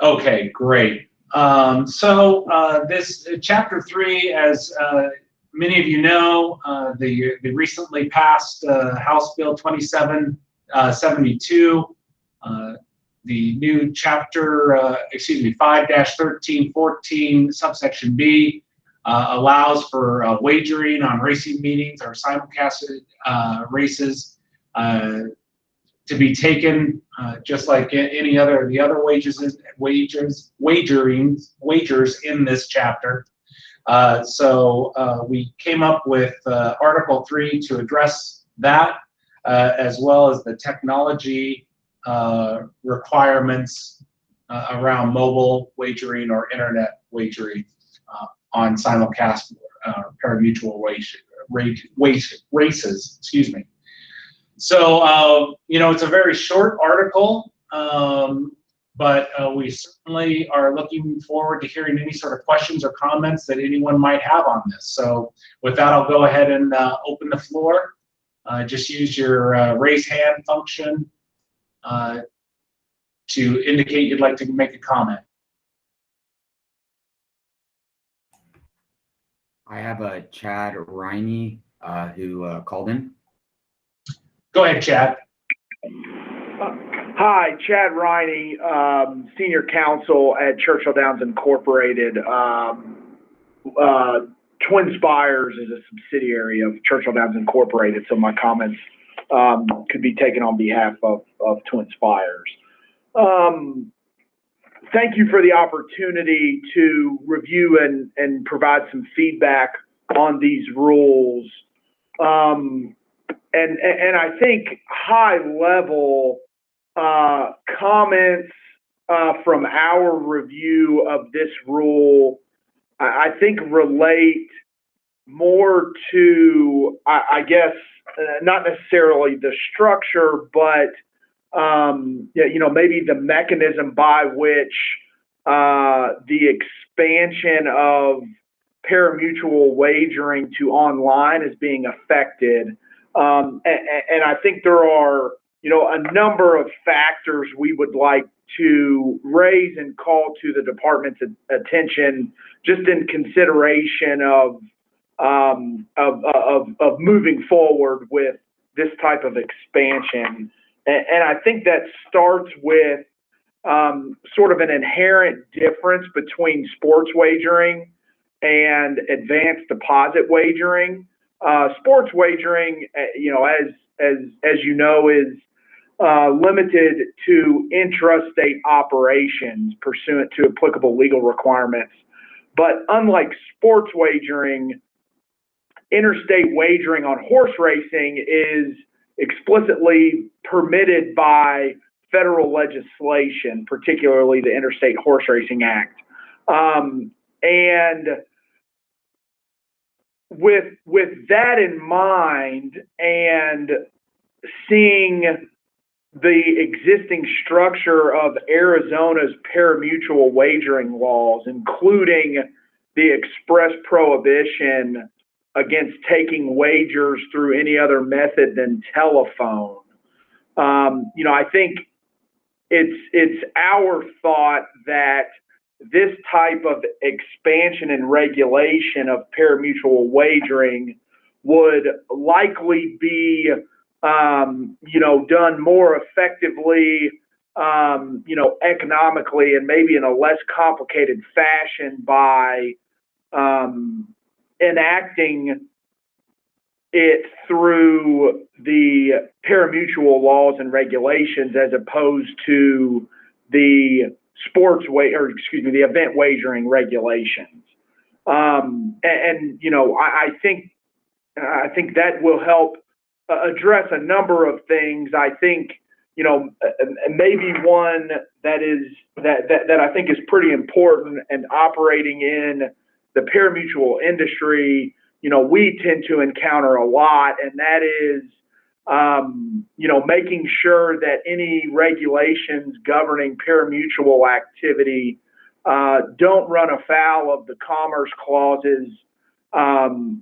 Okay, great. This chapter 3, as many of you know, the recently passed House Bill 2772, the new chapter, 5-1314 subsection B, allows for wagering on racing meetings or simulcasted races to be taken just like any other the other wagers in this chapter. We came up with Article 3 to address that, as well as the technology requirements around mobile wagering or internet wagering on simulcast pari-mutuel races. Excuse me. So, it's a very short article, but we certainly are looking forward to hearing any sort of questions or comments that anyone might have on this. So with that, I'll go ahead and open the floor. Just use your raise hand function to indicate you'd like to make a comment. I have a Chad Riney who called in. Go ahead, Chad. Hi, Chad Riney, Senior Counsel at Churchill Downs Incorporated. Twin Spires is a subsidiary of Churchill Downs Incorporated, so my comments could be taken on behalf of Twin Spires. Thank you for the opportunity to review and provide some feedback on these rules. And I think high level comments from our review of this rule, I think relate more to, I guess, not necessarily the structure, but maybe the mechanism by which the expansion of pari-mutuel wagering to online is being affected. And I think there are, a number of factors we would like to raise and call to the department's attention, just in consideration of moving forward with this type of expansion. And I think that starts with sort of an inherent difference between sports wagering and advanced deposit wagering. Sports wagering, as you know, is limited to intrastate operations pursuant to applicable legal requirements. But unlike sports wagering, interstate wagering on horse racing is explicitly permitted by federal legislation, particularly the Interstate Horse Racing Act. And with that in mind, and seeing the existing structure of Arizona's pari-mutuel wagering laws, including the express prohibition against taking wagers through any other method than telephone, I think it's our thought that this type of expansion and regulation of pari-mutuel wagering would likely be done more effectively, economically, and maybe in a less complicated fashion by enacting it through the pari-mutuel laws and regulations, as opposed to the the event wagering regulations. I think that will help address a number of things. I think, maybe one that I think is pretty important, and operating in the pari-mutuel industry, we tend to encounter a lot, and that is, making sure that any regulations governing pari-mutuel activity don't run afoul of the Commerce Clause's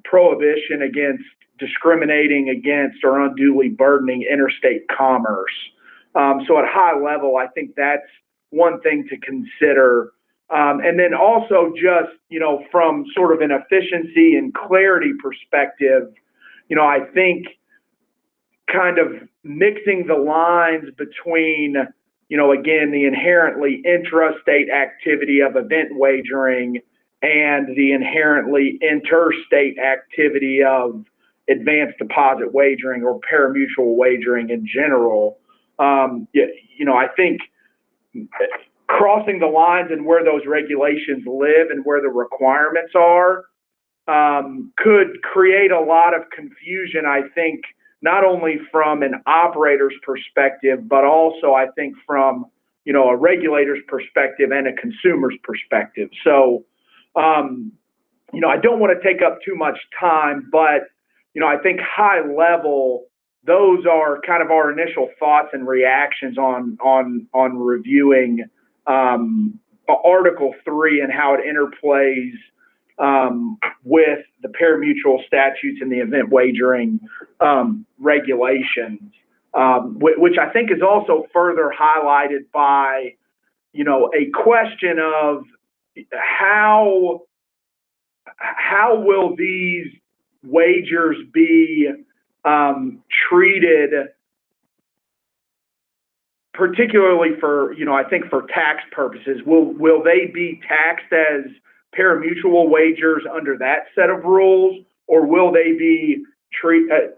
prohibition against discriminating against or unduly burdening interstate commerce. So at high level, I think that's one thing to consider. And then also just, from sort of an efficiency and clarity perspective, I think kind of mixing the lines between, again, the inherently intrastate activity of event wagering and the inherently interstate activity of advanced deposit wagering or pari-mutuel wagering in general. I think crossing the lines and where those regulations live and where the requirements are could create a lot of confusion, I think, not only from an operator's perspective, but also I think from, a regulator's perspective and a consumer's perspective. So, I don't want to take up too much time, but, I think high level, those are kind of our initial thoughts and reactions on reviewing Article 3 and how it interplays with the pari-mutuel statutes and the event wagering regulations, which I think is also further highlighted by, a question of how will these wagers be treated, particularly for, I think for tax purposes. Will they be taxed as pari-mutuel wagers under that set of rules, or will they be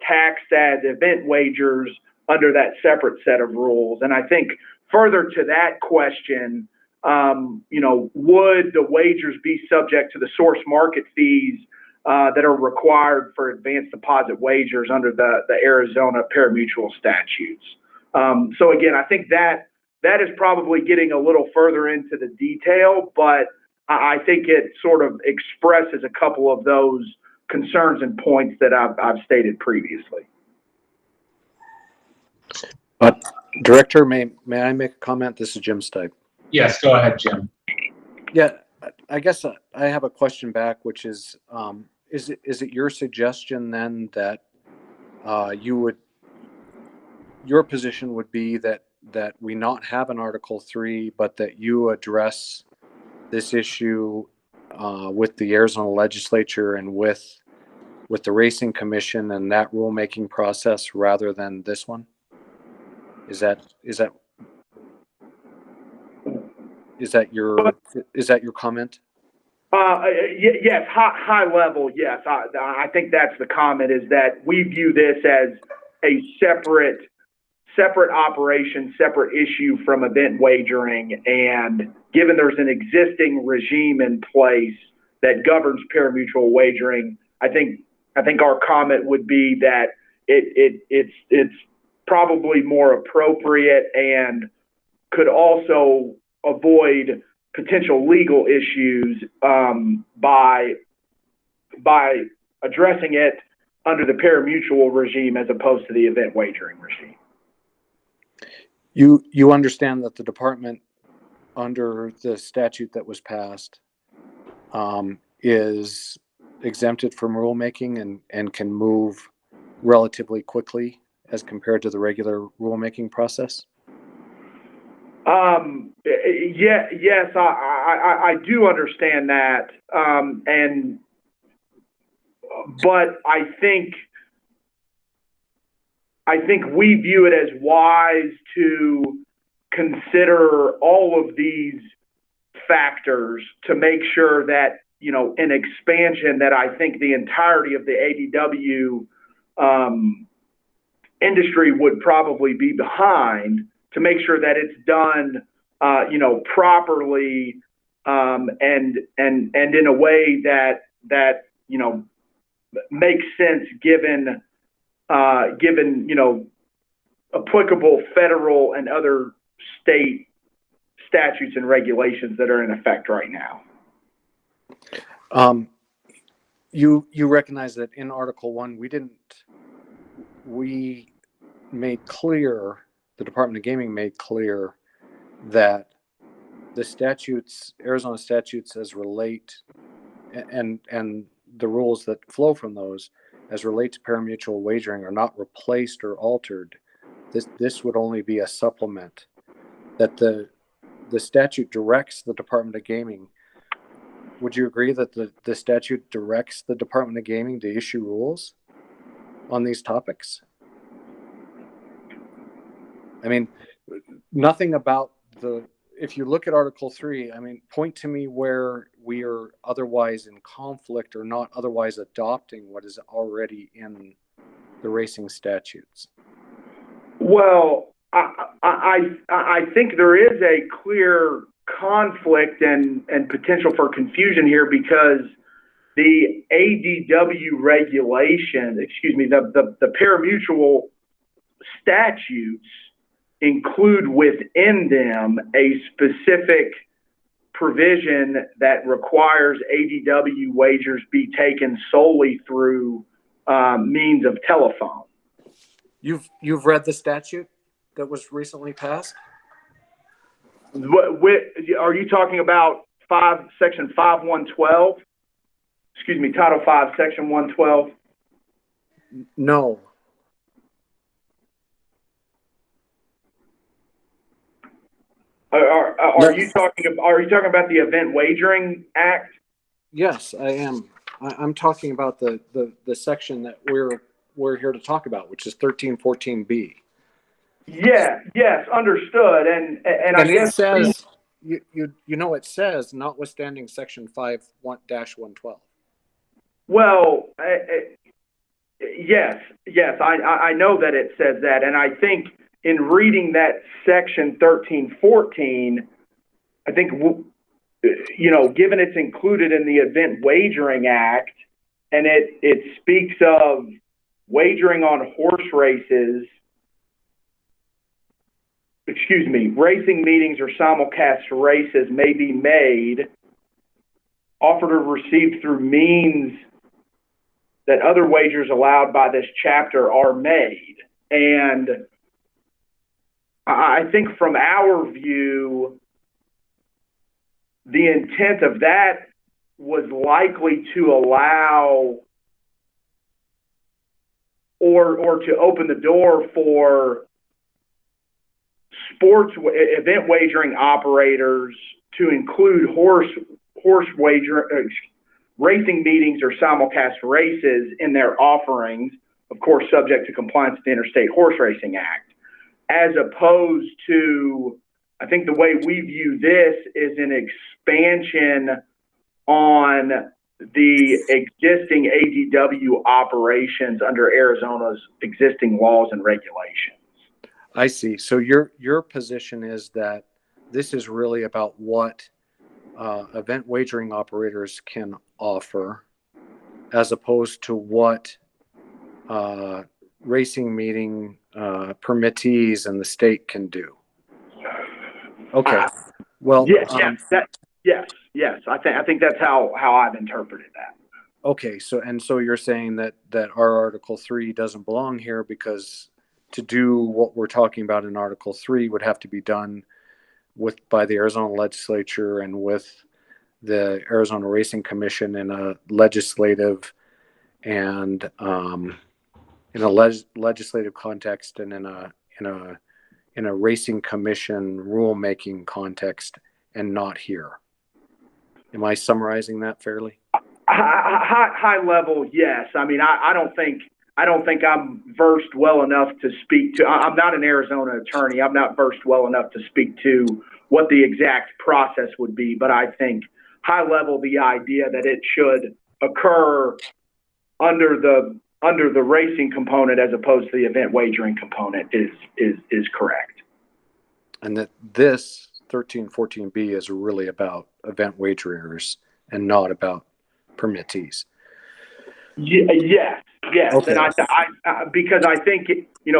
taxed as event wagers under that separate set of rules? And I think further to that question, would the wagers be subject to the source market fees that are required for advanced deposit wagers under the Arizona pari-mutuel statutes? So again, I think that is probably getting a little further into the detail, but I think it sort of expresses a couple of those concerns and points that I've stated previously. Director, may I make a comment? This is Jim Stipe. Yes, go ahead, Jim. Yeah, I guess I have a question back, which is it your suggestion then that your position would be that we not have an Article 3, but that you address this issue with the Arizona legislature and with the Racing Commission and that rulemaking process rather than this one? Is that your comment? Yes, high level, yes. I think that's the comment, is that we view this as a separate operation, separate issue from event wagering. And given there's an existing regime in place that governs pari-mutuel wagering, I think our comment would be that it's probably more appropriate and could also avoid potential legal issues by addressing it under the pari-mutuel regime as opposed to the event wagering regime. You understand that the department, under the statute that was passed, is exempted from rulemaking and can move relatively quickly as compared to the regular rulemaking process? Yes, I do understand that. But I think we view it as wise to consider all of these factors to make sure that, an expansion that I think the entirety of the ADW industry would probably be behind, to make sure that it's done, properly, and in a way that makes sense given applicable federal and other state statutes and regulations that are in effect right now. You recognize that in Article 1, we made clear, the Department of Gaming made clear that the statutes, Arizona statutes as relate, and the rules that flow from those as relate to pari-mutuel wagering are not replaced or altered. This would only be a supplement. That the statute directs the Department of Gaming. Would you agree that the statute directs the Department of Gaming to issue rules on these topics? I mean, nothing about if you look at Article 3, I mean, point to me where we are otherwise in conflict or not otherwise adopting what is already in the racing statutes. Well, I think there is a clear conflict and potential for confusion here because the ADW regulations, the parimutuel statutes include within them a specific provision that requires ADW wagers be taken solely through means of telephone. You've read the statute that was recently passed? Are you talking about Section 5112? Title 5, Section 112? No. Are you talking about the Event Wagering Act? Yes, I am. I'm talking about the section that we're here to talk about, which is 1314B. Yeah, yes, understood. And I guess it says it says notwithstanding Section 5-112. Well, yes, I know that it says that, and I think in reading that Section 1314, I think given it's included in the Event Wagering Act, and it speaks of wagering on horse races. Racing meetings or simulcast races may be made, offered or received through means that other wagers allowed by this chapter are made. And I think from our view, the intent of that was likely to allow or to open the door for sports event wagering operators to include racing meetings or simulcast races in their offerings, of course, subject to compliance with the Interstate Horse Racing Act, as opposed to, I think the way we view this is an expansion on the existing ADW operations under Arizona's existing laws and regulations. I see. So your position is that this is really about what event wagering operators can offer, as opposed to what racing meeting permittees and the state can do. Okay. Well, yes. I think that's how I've interpreted that. Okay. So you're saying that our Article 3 doesn't belong here because to do what we're talking about in Article 3 would have to be done by the Arizona legislature and with the Arizona Racing Commission in a legislative and in a legislative context and in a racing commission rulemaking context, and not here. Am I summarizing that fairly? High level, yes. I mean, I don't think I'm versed well enough to speak to. I'm not an Arizona attorney. I'm not versed well enough to speak to what the exact process would be. But I think high level, the idea that it should occur under the racing component as opposed to the event wagering component is correct. And that this 1314B is really about event wagerers and not about permittees. Yes. Okay. And I because I think,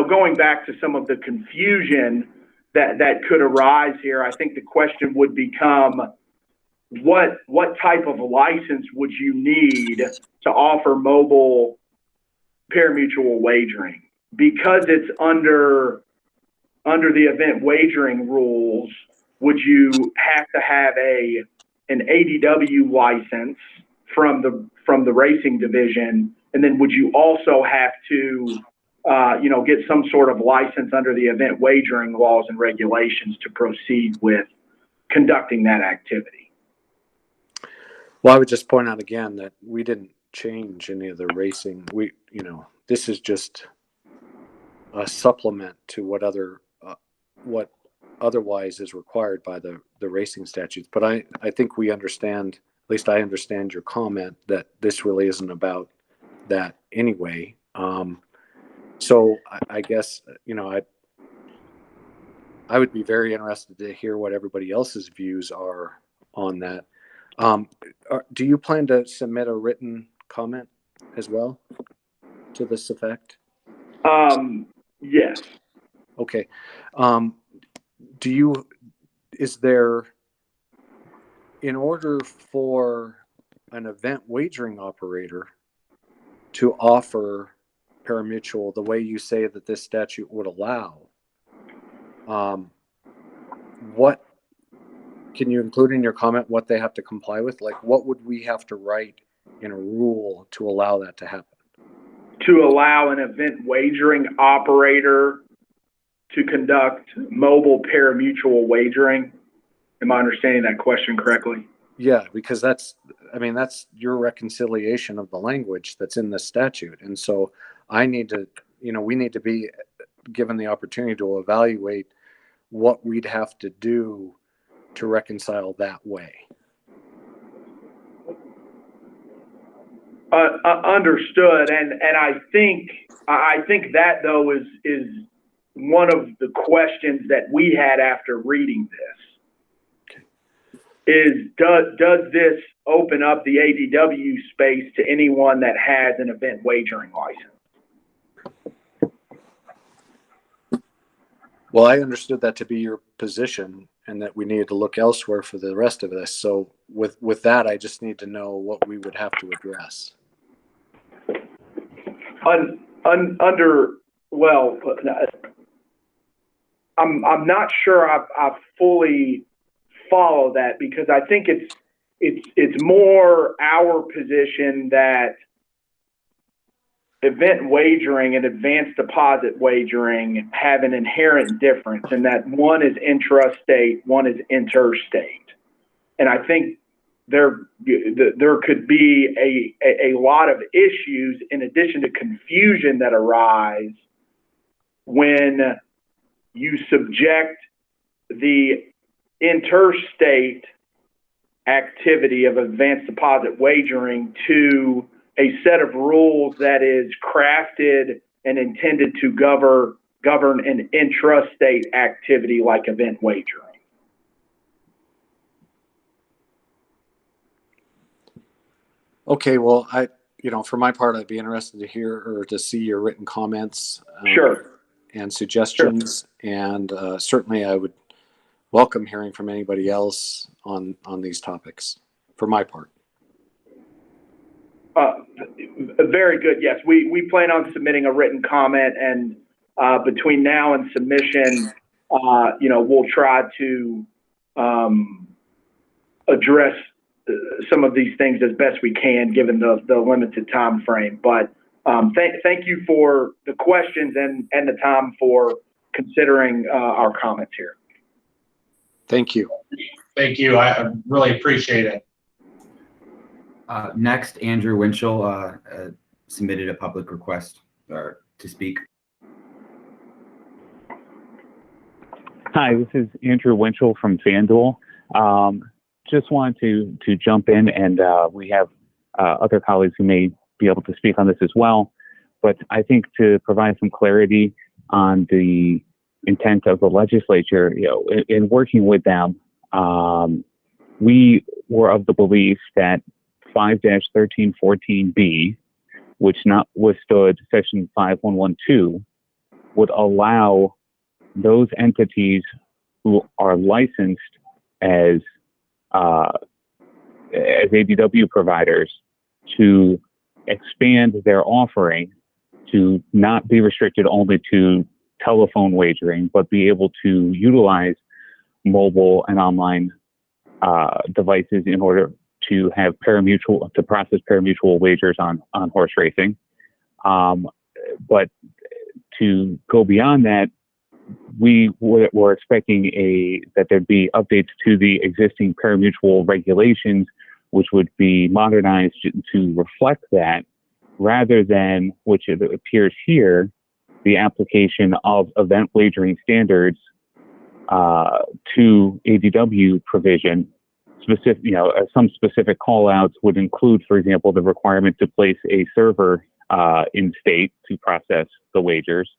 going back to some of the confusion that could arise here, I think the question would become, what type of license would you need to offer mobile parimutuel wagering? Because it's under the event wagering rules, would you have to have an ADW license from the racing division? And then would you also have to, get some sort of license under the event wagering laws and regulations to proceed with conducting that activity. Well, I would just point out again that we didn't change any of the racing. This is just a supplement to what otherwise is required by the racing statutes. But I think we understand, at least I understand your comment that this really isn't about that anyway. So I guess, I would be very interested to hear what everybody else's views are on that. Do you plan to submit a written comment as well to this effect? Yes. Okay. Is there, in order for an event wagering operator to offer parimutuel the way you say that this statute would allow, what can you include in your comment what they have to comply with? Like, what would we have to write in a rule to allow that to happen? To allow an event wagering operator to conduct mobile parimutuel wagering. Am I understanding that question correctly? Yeah, because that's your reconciliation of the language that's in the statute. And so we need to be given the opportunity to evaluate what we'd have to do to reconcile that way. Understood. And I think that though is one of the questions that we had after reading this. Is does this open up the ADW space to anyone that has an event wagering license? Well, I understood that to be your position and that we needed to look elsewhere for the rest of this. So with that, I just need to know what we would have to address. I'm not sure I fully follow that, because I think it's more our position that event wagering and advanced deposit wagering have an inherent difference, in that one is intrastate, one is interstate. And I think there could be a lot of issues, in addition to confusion, that arise when you subject the interstate activity of advanced deposit wagering to a set of rules that is crafted and intended to govern an intrastate activity like event wagering. Okay, well, for my part, I'd be interested to hear or to see your written comments. Sure. And suggestions. Sure. And certainly I would welcome hearing from anybody else on these topics, for my part. Very good. Yes, we plan on submitting a written comment, and between now and submission, we'll try to address some of these things as best we can, given the limited time frame. But thank you for the questions and the time for considering our comments here. Thank you. Thank you. I really appreciate it. Next, Andrew Winchell submitted a public request to speak. Hi, this is Andrew Winchell from FanDuel. Just wanted to jump in, and we have other colleagues who may be able to speak on this as well. But I think to provide some clarity on the intent of the legislature, in working with them, we were of the belief that 5-1314B, which withstood Section 5112, would allow those entities who are licensed as ADW providers to expand their offering to not be restricted only to telephone wagering, but be able to utilize mobile and online devices in order to have process parimutuel wagers on horse racing. But to go beyond that, were expecting that there'd be updates to the existing parimutuel regulations, which would be modernized to reflect that, rather than, which it appears here, the application of event wagering standards to ADW provision. Specific, some specific call-outs would include, for example, the requirement to place a server in state to process the wagers.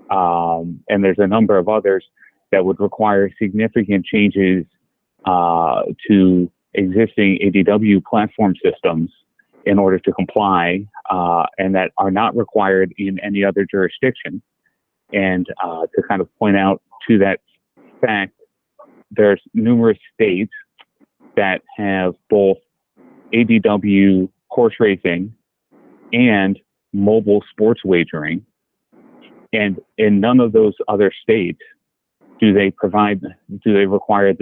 And there's a number of others that would require significant changes to existing ADW platform systems in order to comply, and that are not required in any other jurisdiction. And to kind of point out to that fact, there's numerous states that have both ADW horse racing and mobile sports wagering. And in none of those other states do they require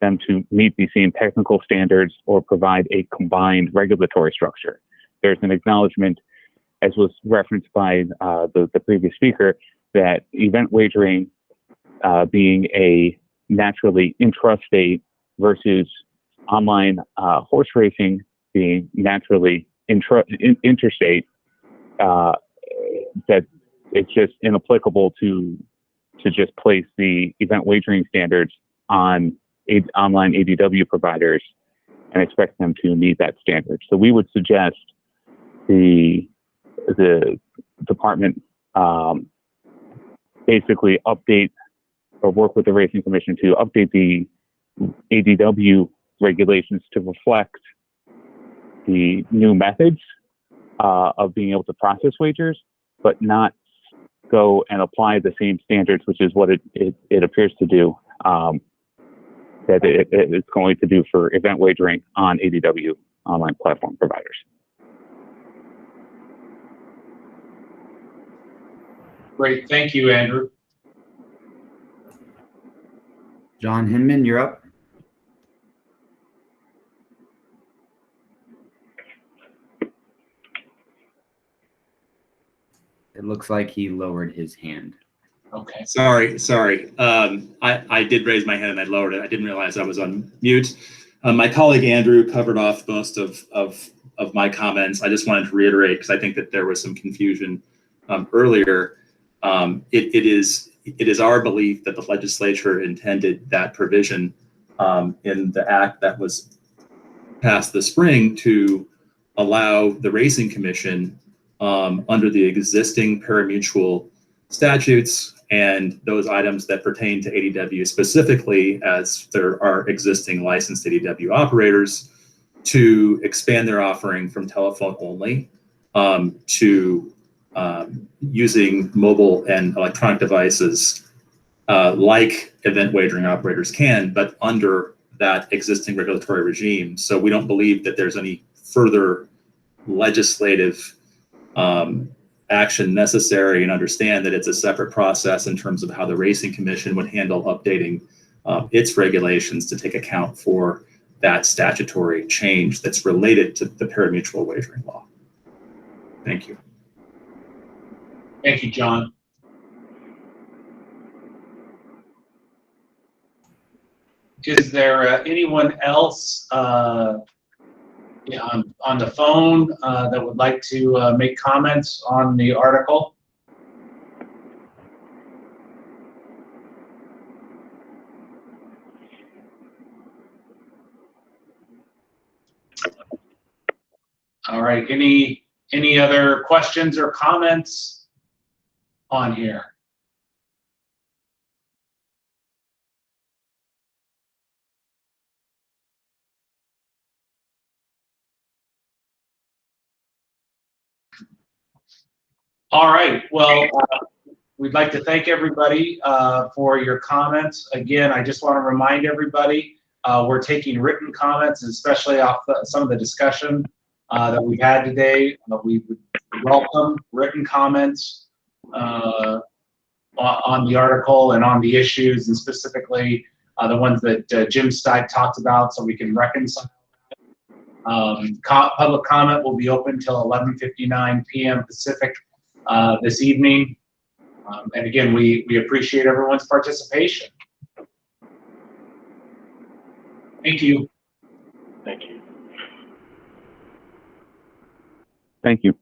them to meet the same technical standards or provide a combined regulatory structure. There's an acknowledgement, as was referenced by the previous speaker, that event wagering being a naturally intrastate versus online horse racing being naturally interstate, that it's just inapplicable to just place the event wagering standards on online ADW providers and expect them to meet that standard. So we would suggest the department basically update or work with the Racing Commission to update the ADW regulations to reflect the new methods of being able to process wagers, but not go and apply the same standards, which is what it appears to do, that it's going to do for event wagering on ADW online platform providers. Great, thank you, Andrew. John Hinman, you're up. It looks like he lowered his hand. Okay. Sorry. I did raise my hand and I lowered it. I didn't realize I was on mute. My colleague Andrew covered off most of my comments. I just wanted to reiterate, because I think that there was some confusion earlier. It is our belief that the legislature intended that provision in the act that was passed this spring to allow the Racing Commission, under the existing parimutuel statutes and those items that pertain to ADW specifically, as there are existing licensed ADW operators, to expand their offering from telephone only to using mobile and electronic devices like event wagering operators can, but under that existing regulatory regime. So we don't believe that there's any further legislative action necessary, and understand that it's a separate process in terms of how the Racing Commission would handle updating its regulations to take account for that statutory change that's related to the parimutuel wagering law. Thank you. Thank you, John. Is there anyone else on the phone that would like to make comments on the article? All right, any other questions or comments on here? All right, well, we'd like to thank everybody for your comments. Again, I just want to remind everybody, we're taking written comments, especially off some of the discussion that we've had today. We would welcome written comments on the article and on the issues, and specifically the ones that Jim Steig talked about, so we can reconcile. Public comment will be open till 11:59 p.m. Pacific this evening. And again, we appreciate everyone's participation. Thank you. Thank you. Thank you.